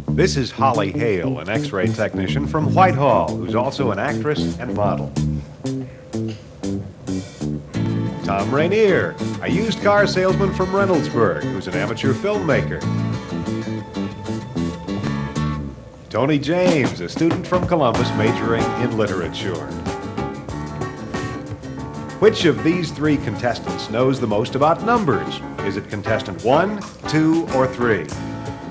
This is Holly Hale, an X-ray technician from Whitehall, who's also an actress and model. Tom Rainier, a used car salesman from Reynoldsburg, who's an amateur filmmaker. Tony James, a student from Columbus majoring in literature. Which of these three contestants knows the most about numbers? Is it contestant 1, 2, or 3?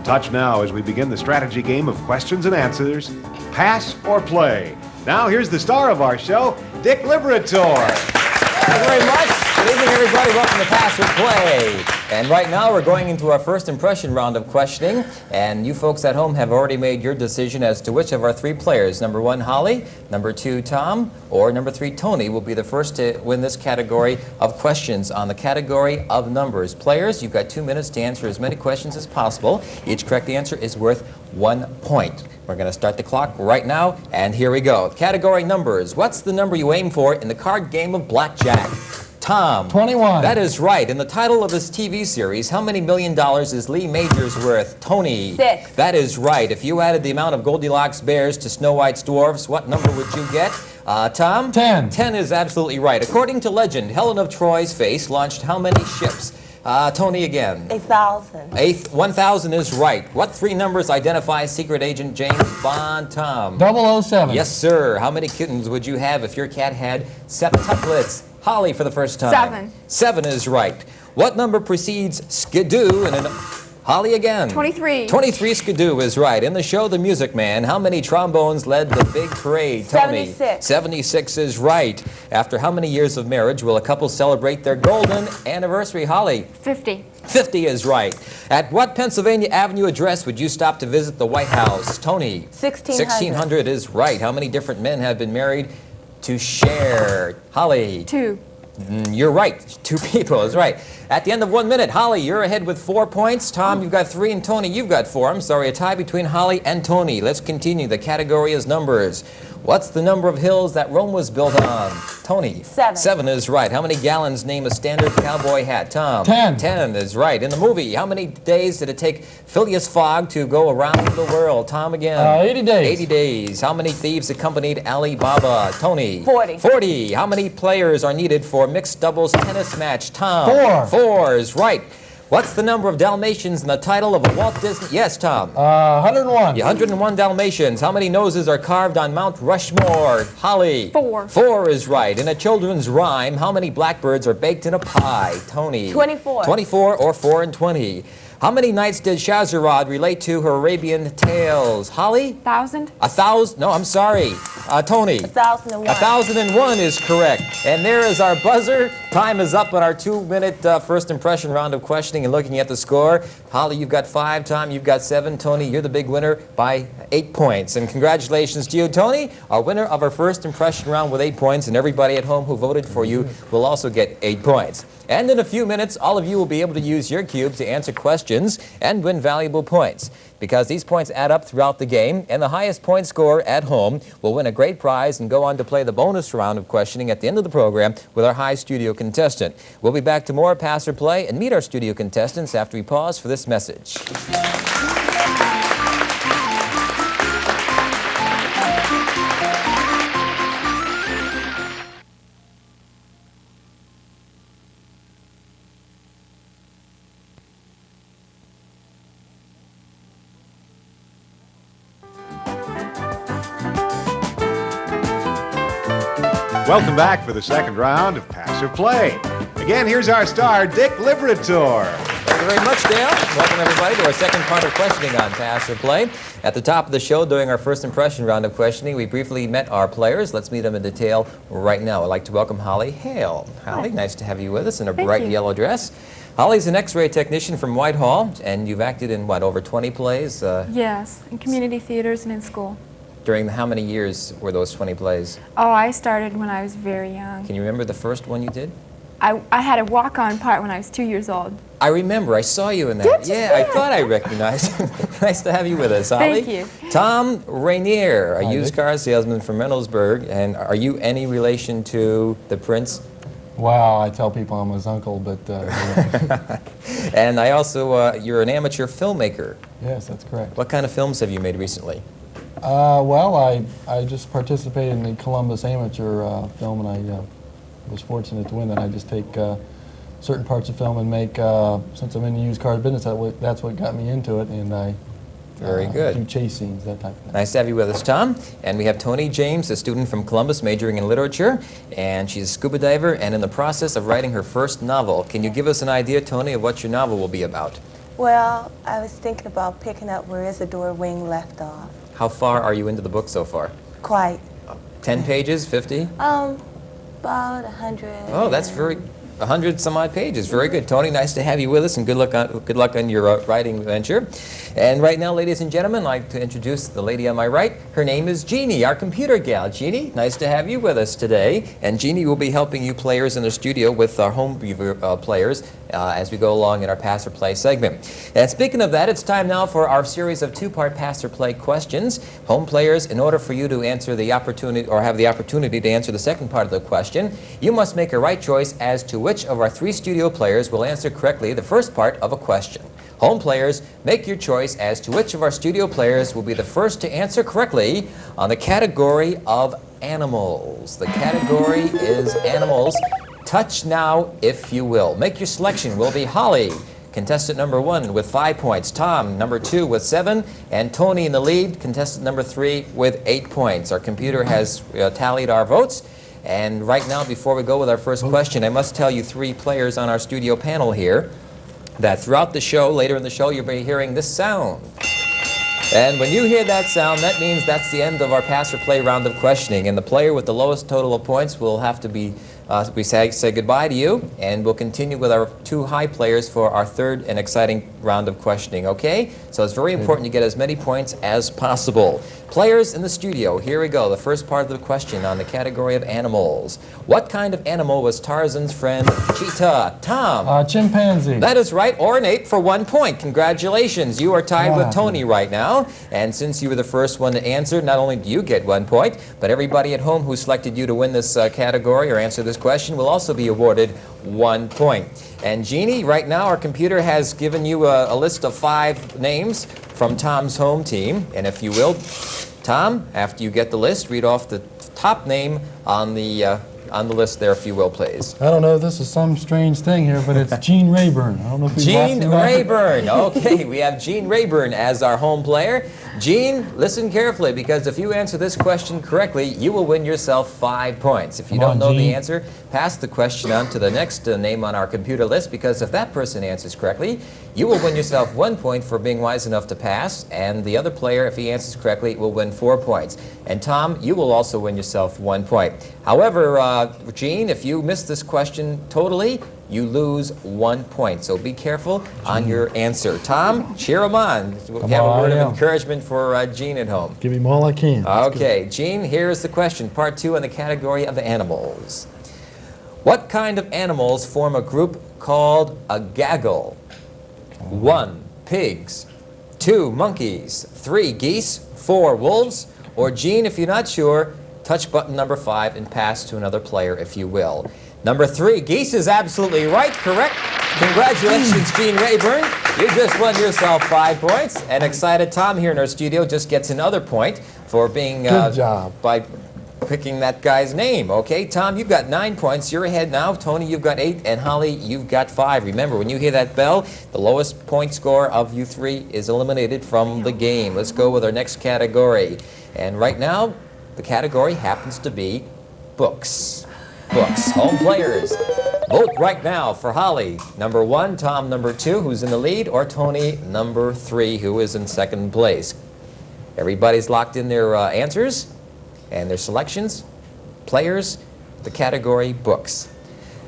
Touch now as we begin the strategy game of questions and answers, pass or play. Now here's the star of our show, Dick Libertore. Thank you very much. Good evening, everybody. Welcome to Pass or Play. And right now we're going into our first impression round of questioning. And you folks at home have already made your decision as to which of our three players, number 1, Holly, number 2, Tom, or number 3, Tony, will be the first to win this category of questions on the category of numbers. Players, you've got 2 minutes to answer as many questions as possible. Each correct answer is worth 1 point. We're going to start the clock right now, and here we go. Category numbers. What's the number you aim for in the card game of blackjack? Tom. 21. That is right. In the title of this TV series, how many $1 million is Lee Majors worth? Tony. 6. That is right. If you added the amount of Goldilocks bears to Snow White's dwarfs, what number would you get? Tom? 10. 10 is absolutely right. According to legend, Helen of Troy's face launched how many ships? Tony again. 1,000. 1,000 is right. What 3 numbers identify Secret Agent James Bond? Tom. 007. Yes, sir. How many kittens would you have if your cat had septuplets? Holly for the first time. 7. 7 is right. What number precedes skidoo in an... Holly again. 23. 23 skidoo is right. In the show The Music Man, how many trombones led the big parade? Tony. 76. 76 is right. After how many years of marriage will a couple celebrate their golden anniversary? Holly. 50. 50 is right. At what Pennsylvania Avenue address would you stop to visit the White House? Tony. 1600. 1600 is right. How many different men have been married to Cher? Holly. 2. You're right. 2 people is right. At the end of 1 minute, Holly, you're ahead with 4 points. Tom, you've got 3, and Tony, you've got 4. I'm sorry, a tie between Holly and Tony. Let's continue. The category is numbers. What's the number of hills that Rome was built on? Tony. 7. 7 is right. How many gallons name a standard cowboy hat? Tom. 10. 10 is right. In the movie, how many days did it take Phileas Fogg to go around the world? Tom again. 80 days. 80 days. How many thieves accompanied Ali Baba? Tony. 40. 40. How many players are needed for a mixed doubles tennis match? Tom. 4. 4 is right. What's the number of Dalmatians in the title of a Walt Disney? Yes, Tom. 101. 101 Dalmatians. How many noses are carved on Mount Rushmore? Holly. 4. 4 is right. In a children's rhyme, how many blackbirds are baked in a pie? Tony. 24. 24 or 4 and 20. How many nights did Shahrazad relate to her Arabian tales? Holly? 1,000. 1,000? No, I'm sorry. Tony. 1,001. 1,001 is correct. And there is our buzzer. Time is up on our 2-minute first impression round of questioning and looking at the score. Holly, you've got 5. Tom, you've got 7. Tony, you're the big winner by 8 points. And congratulations to you, Tony, our winner of our first impression round with 8 points. And everybody at home who voted for you will also get 8 points. And in a few minutes, all of you will be able to use your cube to answer questions and win valuable points. Because these points add up throughout the game, and the highest point scorer at home will win a great prize and go on to play the bonus round of questioning at the end of the program with our high studio contestant. We'll be back to more Pass or Play and meet our studio contestants after we pause for this message. Welcome back for the second round of Pass or Play. Again, here's our star, Dick Libertore. Thank you very much, Dale. Welcome, everybody, to our second part of questioning on Pass or Play. At the top of the show, during our first impression round of questioning, we briefly met our players. Let's meet them in detail right now. I'd like to welcome Holly Hale. Holly, nice to have you with us in a bright yellow dress. Holly's an X-ray technician from Whitehall, and you've acted in, what, over 20 plays? Yes, in community theaters and in school. During how many years were those 20 plays? Oh, I started when I was very young. Can you remember the first one you did? I had a walk-on part when I was 2 years old. I remember. I saw you in that. Did you Yeah, see I it? thought I recognized you. Nice to have you with us, Holly. Thank you. Tom Rainier, a Hi, used Dick. car salesman from Reynoldsburg. And are you any relation to the Prince? Wow, I tell people I'm his uncle, but And I also, you're an amateur filmmaker. yes, that's correct. What kind of films have you made recently? Well, I just participated in the Columbus Amateur film, and I was fortunate to win that. I just take certain parts of film and make, since I'm in the used car business, that's what got me into it, and I Very good. do chase scenes, that type of thing. Nice to have you with us, Tom. And we have Tony James, a student from Columbus majoring in literature, and she's a scuba diver and in the process of writing her first novel. Can you give us an idea, Tony, of what your novel will be about? Well, I was thinking about picking up Where Isadora Wing left off. How far are you into the book so far? Quite. 10 pages, 50? About 100. Oh, that's very, 100 some odd pages. Very good. Tony, nice to have you with us, and good luck on your writing venture. And right now, ladies and gentlemen, I'd like to introduce the lady on my right. Her name is Jeannie, our computer gal. Jeannie, nice to have you with us today. And Jeannie will be helping you players in the studio with our home viewer players as we go along in our Pass or Play segment. And speaking of that, it's time now for our series of two-part Pass or Play questions. Home players, in order for you to answer the opportunity, or have the opportunity to answer the second part of the question, you must make a right choice as to which of our three studio players will answer correctly the first part of a question. Home players, make your choice as to which of our studio players will be the first to answer correctly on the category of animals. The category is animals. Touch now, if you will. Make your selection. Will be Holly, contestant number 1 with 5 points, Tom, number 2 with 7, and Tony in the lead, contestant number 3 with 8 points. Our computer has tallied our votes. And right now, before we go with our first question, I must tell you three players on our studio panel here that throughout the show, later in the show, you'll be hearing this sound. And when you hear that sound, that means that's the end of our Pass or Play round of questioning. And the player with the lowest total of points will have to be, we say goodbye to you, and we'll continue with our two high players for our third and exciting round of questioning, okay? So it's very important you get as many points as possible. Players in the studio, here we go. The first part of the question on the category of animals. What kind of animal was Tarzan's friend Cheetah? Tom. Chimpanzee. That is right, or an ape for 1 point. Congratulations. You are tied with Tony right now. And since you were the first one to answer, not only do you get 1 point, but everybody at home who selected you to win this category or answer this question will also be awarded 1 point. And Jeannie, right now our computer has given you a list of 5 names from Tom's home team. And if you will, Tom, after you get the list, read off the top name on the list there, if you will, please. I don't know if this is some strange thing here, but it's Gene Rayburn. I don't know if you've Gene watched that. Rayburn. Okay, we have Gene Rayburn as our home player. Gene, listen carefully, because if you answer this question correctly, you will win yourself 5 points. If you don't know the answer, pass the question on to the next name on our computer list, because if that person answers correctly, you will win yourself 1 point for being wise enough to pass, and the other player, if he answers correctly, will win 4 points. And Tom, you will also win yourself 1 point. However, Gene, if you miss this question totally, you lose 1 point. So be careful on your answer. Tom, cheer him on. We have a word of encouragement for Gene at home. Give him all I can. Okay, Gene, here's the question. Part 2 in the category of animals. What kind of animals form a group called a gaggle? 1, pigs. 2, monkeys. 3, geese. 4, wolves. Or Gene, if you're not sure, touch button number 5 and pass to another player, if you will. Number 3, geese is absolutely right, correct. Congratulations, Gene Rayburn. You just won yourself 5 points. And excited Tom here in our studio just gets another point for being Good job. by picking that guy's name. Okay, Tom, you've got 9 points. You're ahead now. Tony, you've got 8, and Holly, you've got 5. Remember, when you hear that bell, the lowest point score of you three is eliminated from the game. Let's go with our next category. And right now, the category happens to be books. Books. Home players. Vote right now for Holly, number 1, Tom, number 2, who's in the lead, or Tony, number 3, who is in second place. Everybody's locked in their answers and their selections. Players, the category books.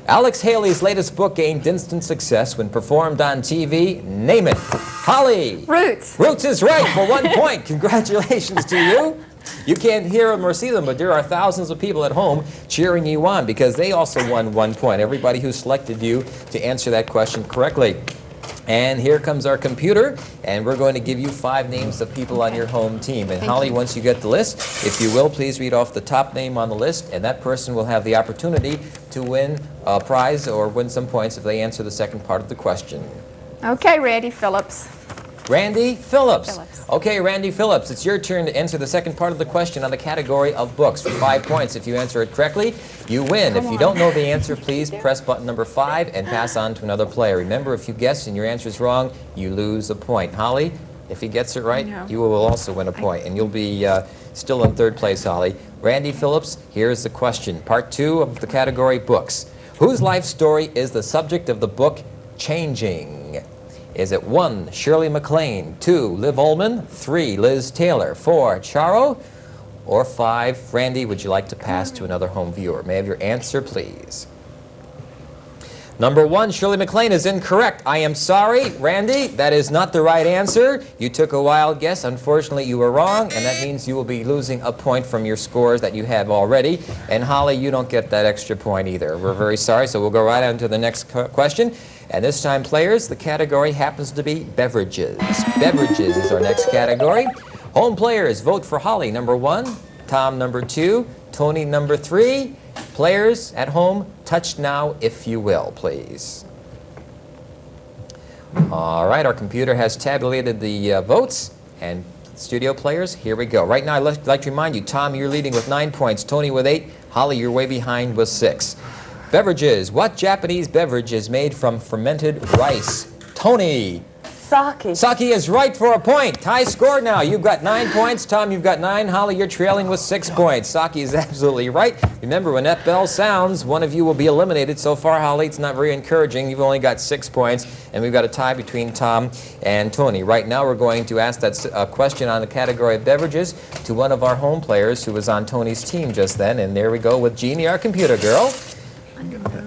Alex Haley's latest book gained instant success when performed on TV. Name it. Holly. Roots. Roots is right for 1 point. Congratulations to you. You can't hear them or see them, but there are thousands of people at home cheering you on because they also won 1 point. Everybody who selected you to answer that question correctly. And here comes our computer, and we're going to give you 5 names of people on your home team. And Thank Holly, you. once you get the list, if you will, please read off the top name on the list, and that person will have the opportunity to win a prize or win some points if they answer the second part of the question. Okay, Randy Phillips. Randy Phillips. Phillips. Okay, Randy Phillips, it's your turn to answer the second part of the question on the category of books for 5 points. If you answer it correctly, you win. If you don't know the answer, please press button number 5 and pass on to another player. Remember, if you guess and your answer is wrong, you lose a point. Holly, if he gets it right, No. you will also win a point, and you'll be still in 3rd place, Holly. Randy Phillips, here's the question. Part 2 of the category books. Whose life story is the subject of the book Changing? Is it 1, Shirley MacLaine, 2, Liv Ullmann, 3, Liz Taylor, 4, Charo, or 5, Randy, would you like to pass to another home viewer? May I have your answer, please? Number 1, Shirley MacLaine is incorrect. I am sorry, Randy, that is not the right answer. You took a wild guess. Unfortunately, you were wrong, and that means you will be losing a point from your scores that you have already. And Holly, you don't get that extra point either. We're very sorry, so we'll go right on to the next question. And this time, players, the category happens to be beverages. Beverages is our next category. Home players, vote for Holly, number 1, Tom, number 2, Tony, number 3. Players at home, touch now if you will, please. All right, our computer has tabulated the votes. And studio players, here we go. Right now, I'd like to remind you, Tom, you're leading with 9 points. Tony with 8. Holly, you're way behind with 6. Beverages. What Japanese beverage is made from fermented rice? Tony. Sake. Sake is right for a point. Tie score now. You've got 9 points. Tom, you've got 9. Holly, you're trailing with 6 points. Sake is absolutely right. Remember, when that bell sounds, one of you will be eliminated. So far, Holly, it's not very encouraging. You've only got 6 points, and we've got a tie between Tom and Tony. Right now, we're going to ask that question on the category of beverages to one of our home players who was on Tony's team just then. And there we go with Jeannie, our computer girl.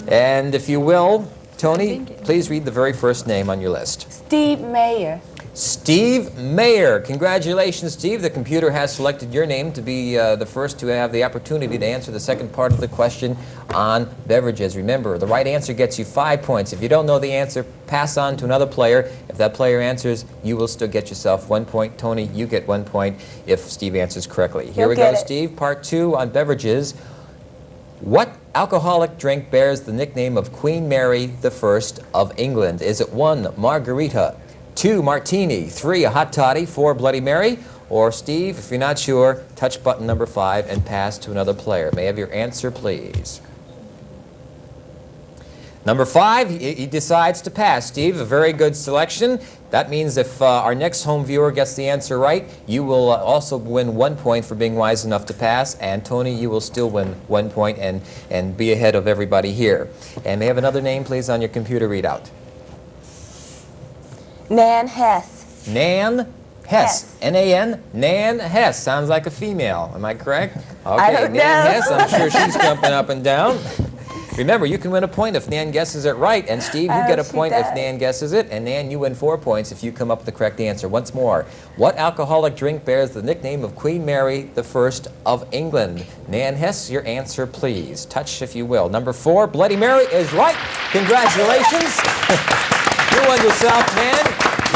And if you will, Tony, please read the very first name on your list. Steve Mayer. Steve Mayer. Congratulations, Steve. The computer has selected your name to be the first to have the opportunity to answer the second part of the question on beverages. Remember, the right answer gets you 5 points. If you don't know the answer, pass on to another player. If that player answers, you will still get yourself 1 point. Tony, you get 1 point if Steve answers correctly. Here we go, Steve. Part 2 on beverages. What alcoholic drink bears the nickname of Queen Mary I of England? Is it 1, margarita, 2, martini, 3, a hot toddy, 4, Bloody Mary? Or Steve, if you're not sure, touch button number 5 and pass to another player. May I have your answer, please? Number 5, he decides to pass. Steve, a very good selection. That means if our next home viewer gets the answer right, you will also win 1 point for being wise enough to pass. And Tony, you will still win 1 point and be ahead of everybody here. And may I have another name, please, on your computer readout? Nan Hess. Nan Hess. N-A-N? Nan Hess. Sounds like a female. Am I correct? Okay, I don't Nan know. Hess. I'm sure she's jumping up and down. Remember, you can win a point if Nan guesses it right. And Steve, you get a she point if does. Nan guesses it. And Nan, you win 4 points if you come up with the correct answer. Once more, what alcoholic drink bears the nickname of Queen Mary I of England? Nan Hess, your answer, please. Touch if you will. Number 4, Bloody Mary is right. Congratulations. You won yourself, Nan.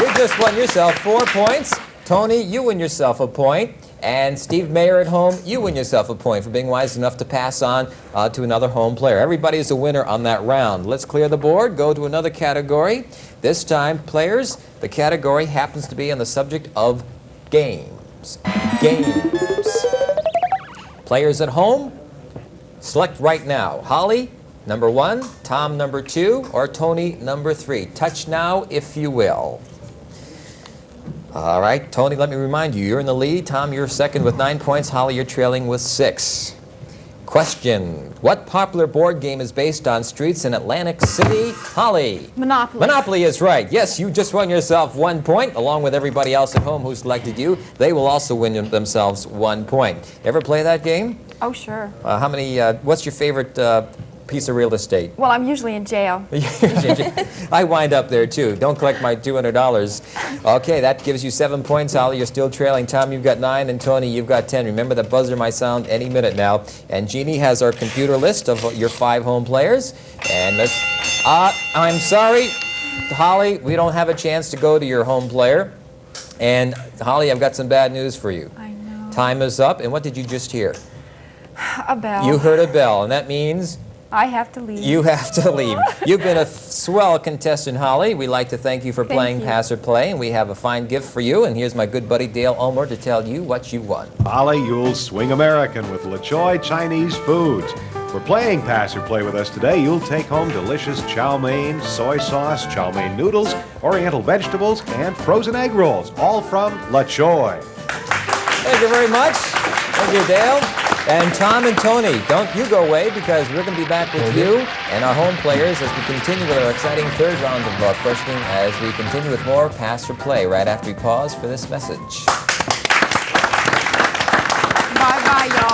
You just won yourself 4 points. Tony, you win yourself a point. And Steve Mayer at home, you win yourself a point for being wise enough to pass on to another home player. Everybody is a winner on that round. Let's clear the board, go to another category. This time, players, the category happens to be on the subject of games. Games. Players at home, select right now. Holly, number 1, Tom, number 2, or Tony, number 3. Touch now if you will. All right, Tony, let me remind you, you're in the lead. Tom, you're second with 9 points. Holly, you're trailing with 6. Question. What popular board game is based on streets in Atlantic City? Holly. Monopoly. Monopoly is right. Yes, you just won yourself 1 point, along with everybody else at home who selected you. They will also win themselves 1 point. Ever play that game? Oh, sure. What's your favorite piece of real estate? Well, I'm usually in jail. I wind up there too. Don't collect my $200. Okay, that gives you 7 points. Holly, you're still trailing. Tom, you've got 9, and Tony, you've got 10. Remember, the buzzer might sound any minute now. And Jeannie has our computer list of your 5 home players. And let's. I'm sorry. Holly, we don't have a chance to go to your home player. And Holly, I've got some bad news for you. I know. Time is up, and what did you just hear? A bell. You heard a bell, and that means I have to leave. you have to leave. You've been a swell contestant, Holly. We'd like to thank you for playing you. Pass or Play, and we have a fine gift for you. And here's my good buddy Dale Ulmer to tell you what you won. Holly, you'll swing American with LaChoy Chinese Foods. For playing Pass or Play with us today, you'll take home delicious chow mein, soy sauce, chow mein noodles, oriental vegetables, and frozen egg rolls, all from LaChoy. Thank you very much. Thank you, Dale. And Tom and Tony, don't you go away because we're going to be back with you and our home players as we continue with our exciting third round of questioning as we continue with more Pass or Play right after we pause for this message. Bye-bye, y'all.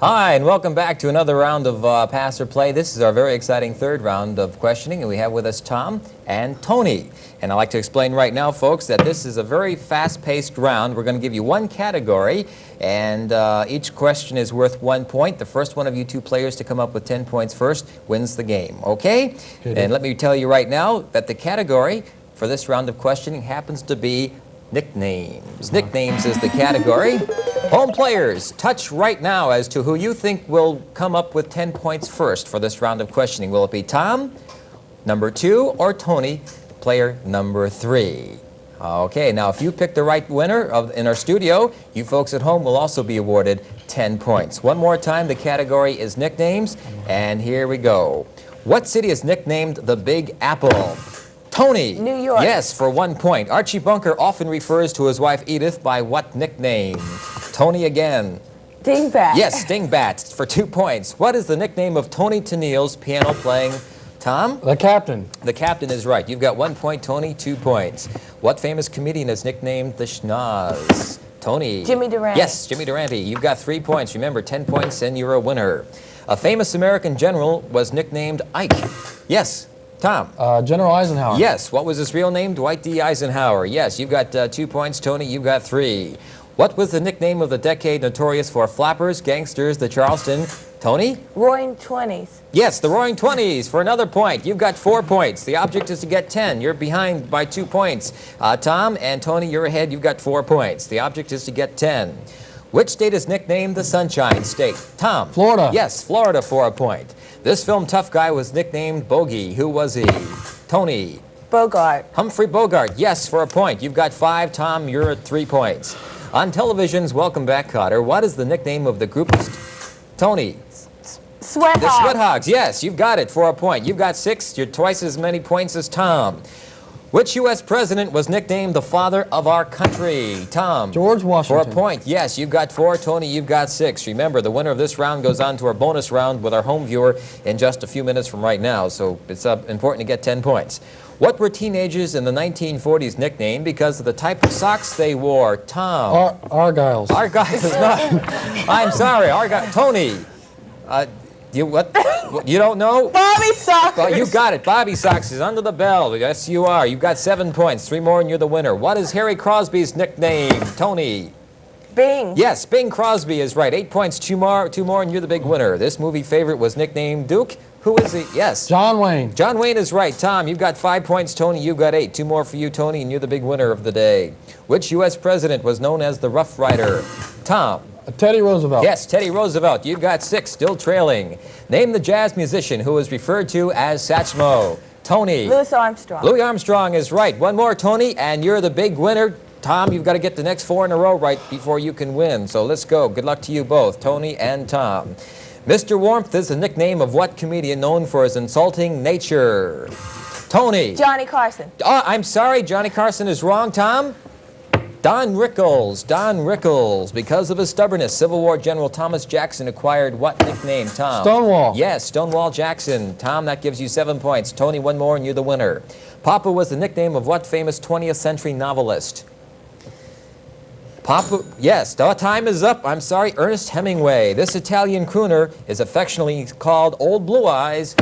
Hi, and welcome back to another round of Pass or Play. This is our very exciting third round of questioning, and we have with us Tom and Tony. And I'd like to explain right now, folks, that this is a very fast-paced round. We're going to give you one category, and each question is worth 1 point. The first one of you two players to come up with 10 points first wins the game, okay? And let me tell you right now that the category for this round of questioning happens to be nicknames. Nicknames is the category. Home players, touch right now as to who you think will come up with 10 points first for this round of questioning. Will it be Tom, number 2, or Tony, player number 3? Okay, now if you pick the right winner in our studio, you folks at home will also be awarded 10 points. One more time, the category is nicknames, and here we go. What city is nicknamed the Big Apple? Tony. New York. Yes, for 1 point. Archie Bunker often refers to his wife Edith by what nickname? Tony again. Dingbat. Yes, Dingbat for 2 points. What is the nickname of Tony Tennille's piano playing? Tom? The captain. The captain is right. You've got 1 point, Tony, 2 points. What famous comedian is nicknamed the Schnoz? Tony. Jimmy Durante. Yes, Jimmy Durante. You've got 3 points. Remember, 10 points and you're a winner. A famous American general was nicknamed Ike. Yes, Tom. General Eisenhower. Yes. What was his real name? Dwight D. Eisenhower. Yes, you've got 2 points, Tony. You've got 3. What was the nickname of the decade notorious for flappers, gangsters, the Charleston? Tony? Roaring 20s. Yes, the Roaring Twenties for another point. You've got 4 points. The object is to get 10. You're behind by 2 points. Tom and Tony, you're ahead. You've got 4 points. The object is to get 10. Which state is nicknamed the Sunshine State? Tom? Florida. Yes, Florida for a point. This film tough guy was nicknamed Bogey. Who was he? Tony? Bogart. Humphrey Bogart. Yes, for a point. You've got 5. Tom, you're at 3 points. On television's Welcome Back, Kotter, what is the nickname of the group of... Tony? Sweat The Hog. Sweat Hogs. Yes, you've got it for a point. You've got 6. You're twice as many points as Tom. Which U.S. president was nicknamed the father of our country? Tom? George Washington. For a point. Yes, you've got 4. Tony, you've got 6. Remember, the winner of this round goes on to our bonus round with our home viewer in just a few minutes from right now, so it's important to get 10 points. What were teenagers in the 1940s nicknamed because of the type of socks they wore? Tom? Argyles. Argyle is not. I'm sorry, Argyle. Tony? You what? You don't know? Bobby Sockers. Well, you got it. Bobby Sox is under the bell. Yes, you are. You've got 7 points. 3 more and you're the winner. What is Harry Crosby's nickname? Tony? Bing. Yes, Bing Crosby is right. 8 points, 2 more and you're the big winner. This movie favorite was nicknamed Duke. Who is he? Yes. John Wayne. John Wayne is right. Tom, you've got 5 points. Tony, you've got 8. 2 more for you, Tony, and you're the big winner of the day. Which U.S. president was known as the Rough Rider? Tom? Teddy Roosevelt. Yes, Teddy Roosevelt. You've got 6, still trailing. Name the jazz musician who is referred to as Satchmo. Tony? Louis Armstrong. Louis Armstrong is right. 1 more, Tony, and you're the big winner. Tom, you've got to get the next 4 in a row right before you can win. So let's go. Good luck to you both, Tony and Tom. Mr. Warmth is a nickname of what comedian known for his insulting nature? Tony? Johnny Carson. Oh, I'm sorry, Johnny Carson is wrong. Tom? Don Rickles. Don Rickles. Because of his stubbornness, Civil War General Thomas Jackson acquired what nickname, Tom? Stonewall. Yes, Stonewall Jackson. Tom, that gives you 7 points. Tony, 1 more and you're the winner. Papa was the nickname of what famous 20th century novelist? Yes, the time is up. I'm sorry, Ernest Hemingway. This Italian crooner is affectionately called Old Blue Eyes.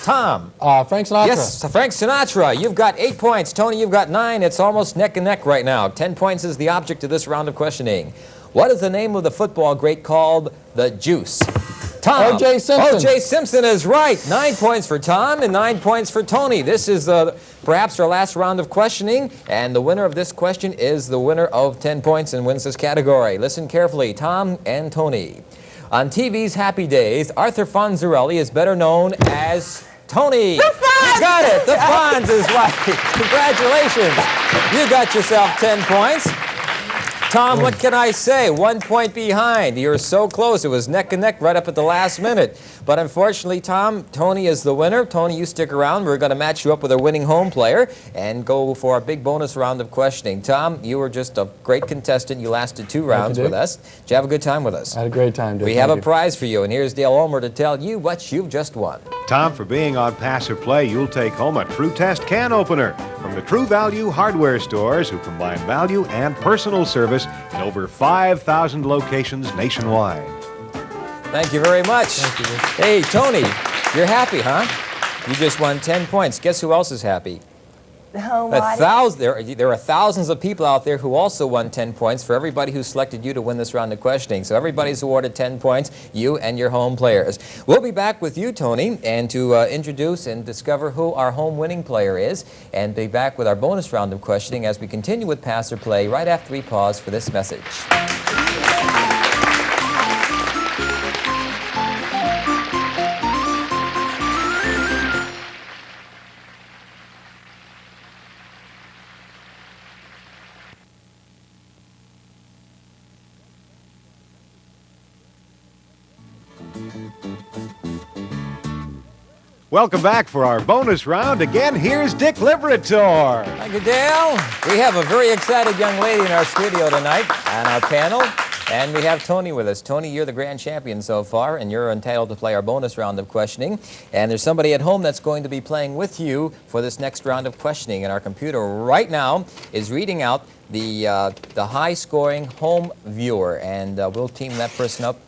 Tom. Frank Sinatra. Yes, Frank Sinatra. You've got 8 points. Tony, you've got 9. It's almost neck and neck right now. 10 points is the object of this round of questioning. What is the name of the football great called the Juice? Tom. O.J. Simpson. O.J. Simpson is right. 9 points for Tom and 9 points for Tony. This is perhaps our last round of questioning, and the winner of this question is the winner of 10 points and wins this category. Listen carefully, Tom and Tony. On TV's Happy Days, Arthur Fonzarelli is better known as Tony. The Fonz! You got it. The Fonz is right. Congratulations. You got yourself 10 points. Tom, what can I say? 1 point behind. You're so close. It was neck and neck right up at the last minute. But unfortunately, Tom, Tony is the winner. Tony, you stick around. We're going to match you up with a winning home player and go for a big bonus round of questioning. Tom, you were just a great contestant. You lasted 2 rounds with us. Did you have a good time with us? I had a great time, Dick. We have a prize for you, and here's Dale Ulmer to tell you what you've just won. Tom, for being on Pass or Play, you'll take home a True Test can opener from the True Value hardware stores who combine value and personal service in over 5,000 locations nationwide. Thank you very much. Thank you. Hey, Tony, you're happy, huh? You just won 10 points. Guess who else is happy? The home audience. There are thousands of people out there who also won 10 points for everybody who selected you to win this round of questioning. So everybody's awarded 10 points, you and your home players. We'll be back with you, Tony, and to introduce and discover who our home winning player is, and be back with our bonus round of questioning as we continue with Pass or Play right after we pause for this message. Welcome back for our bonus round. Again, here's Dick Libertore. Thank you, Dale. We have a very excited young lady in our studio tonight on our panel, and we have Tony with us. Tony, you're the grand champion so far, and you're entitled to play our bonus round of questioning. And there's somebody at home that's going to be playing with you for this next round of questioning. And our computer right now is reading out the high-scoring home viewer, and we'll team that person up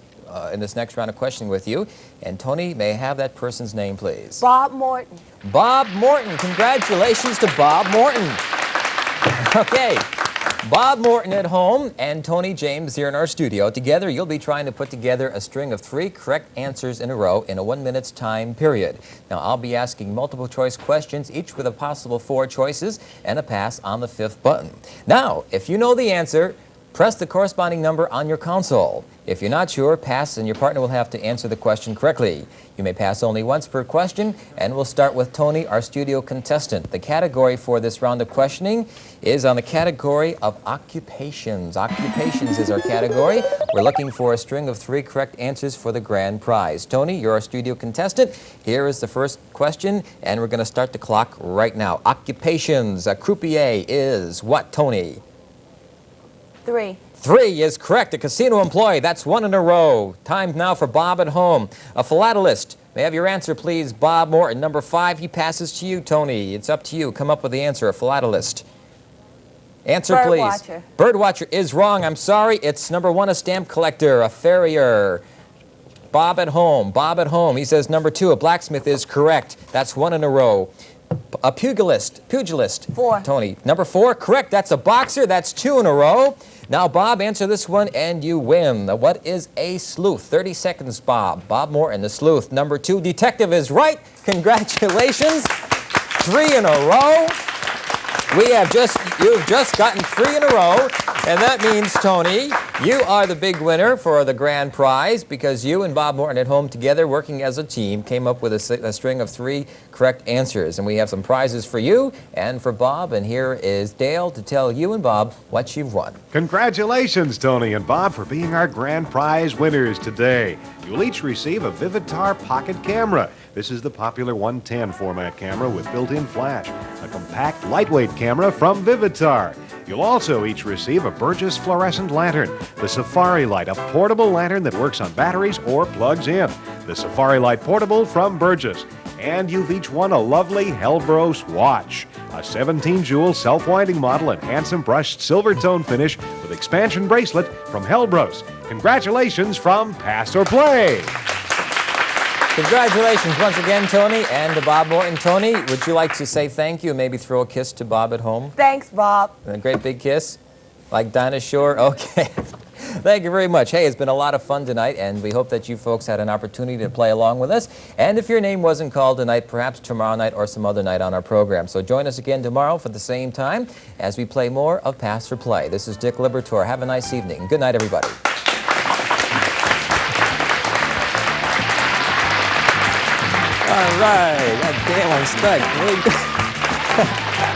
in this next round of questioning with you. And Tony, may I have that person's name, please? Bob Morton. Bob Morton. Congratulations to Bob Morton. Okay. Bob Morton at home and Tony James here in our studio. Together, you'll be trying to put together a string of 3 correct answers in a row in a 1 minute's time period. Now, I'll be asking multiple choice questions, each with a possible 4 choices and a pass on the 5th button. Now, if you know the answer, press the corresponding number on your console. If you're not sure, pass and your partner will have to answer the question correctly. You may pass only once per question, and we'll start with Tony, our studio contestant. The category for this round of questioning is on the category of occupations. Occupations is our category. We're looking for a string of 3 correct answers for the grand prize. Tony, you're our studio contestant. Here is the first question, and we're going to start the clock right now. Occupations. A croupier is what, Tony? 3. 3 is correct. A casino employee. That's 1 in a row. Time now for Bob at home. A philatelist. May I have your answer, please, Bob Morton. Number 5, he passes to you, Tony. It's up to you. Come up with the answer. A philatelist. Answer, please. Birdwatcher. Birdwatcher is wrong. I'm sorry. It's number 1, a stamp collector, a farrier. Bob at home. Bob at home. He says number 2, a blacksmith is correct. That's 1 in a row. A pugilist. 4. Tony. Number 4, correct. That's a boxer. That's 2 in a row. Now, Bob, answer this one and you win. What is a sleuth? 30 seconds, Bob. Bob Morton, the sleuth. Number 2, detective is right. Congratulations. 3 in a row. You've just gotten 3 in a row, and that means, Tony, you are the big winner for the grand prize because you and Bob Morton at home together, working as a team, came up with a string of 3 correct answers. And we have some prizes for you and for Bob, and here is Dale to tell you and Bob what you've won. Congratulations, Tony and Bob, for being our grand prize winners today. You'll each receive a Vivitar Pocket Camera. This is the popular 110 format camera with built-in flash, a compact, lightweight camera from Vivitar. You'll also each receive a Burgess fluorescent lantern, the Safari Light, a portable lantern that works on batteries or plugs in. The Safari Light Portable from Burgess. And you've each won a lovely Hellbros watch, a 17-jewel self-winding model and handsome brushed silver tone finish with expansion bracelet from Helbros. Congratulations from Pass or Play. Congratulations once again, Tony, and to Bob Morton. Tony, would you like to say thank you and maybe throw a kiss to Bob at home? Thanks, Bob. A great big kiss? Like Dinah Shore? Okay. Thank you very much. Hey, it's been a lot of fun tonight, and we hope that you folks had an opportunity to play along with us. And if your name wasn't called tonight, perhaps tomorrow night or some other night on our program. So join us again tomorrow for the same time as we play more of Pass or Play. This is Dick Libertore. Have a nice evening. Good night, everybody. All right. God damn, I'm stuck.